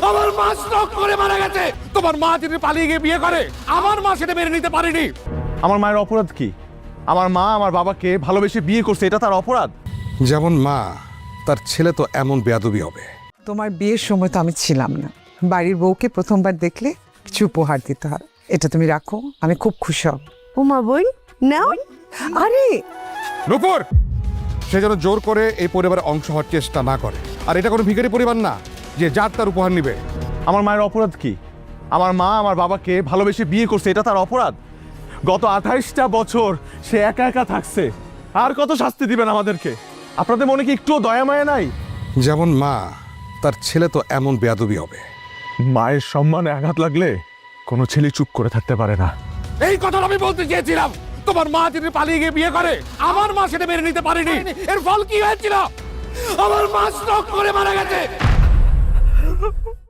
আমার মা স্ট্রোক করে মারা গেছে। তোমার মা যদি পালিয়ে গিয়ে বিয়ে করে, আমার মা সেটা মেনে নিতে পারেনি। আমার মায়ের অপরাধ কি? আমার মা আমার বাবাকে ভালোবেসে বিয়ে করছে, এটা তার অপরাধ? যেমন মা, তার ছেলে তো এমন বেয়াদবি হবে। তোমার বিয়ের সময় তো আমি ছিলাম না। বাড়ির বউকে প্রথমবার দেখলে কিছু উপহার দিতে হয়, এটা তুমি রাখো, আমি খুব খুশি হব। উমা বোন নাও। আরে নূপুর, সে যেন জোর করে এই পরিবারের অংশ হওয়ার চেষ্টা না করে। আর এটা কোনো ভিখারি পরিবার না যে যার তার উপহার নিবে। আমার মায়ের অপরাধ কি? আমার মা আমার বাবাকে ভালোবেসে বিয়ে করছে, এটা তার অপরাধ? গত 28টা বছর সে একা একা থাকছে, আর কত শাস্তি দিবেন আমাদেরকে? আপনাদের মনে কি একটুও দয়া মায়া নাই? যেমন মা, তার ছেলে তো এমন বেয়াদবি হবে। মায়ের সম্মানে আঘাত লাগলে কোনো ছেলে চুপ করে থাকতে পারে না। এই কথাটা আমি বলতে চেয়েছিলাম। তোমার মা যদি পালিয়ে গিয়ে বিয়ে করে, আমার মা সেটা মেনে নিতে পারেনি। এর ফল কি হয়েছিল? আমার মা স্ট্রোক করে মারা গেছে।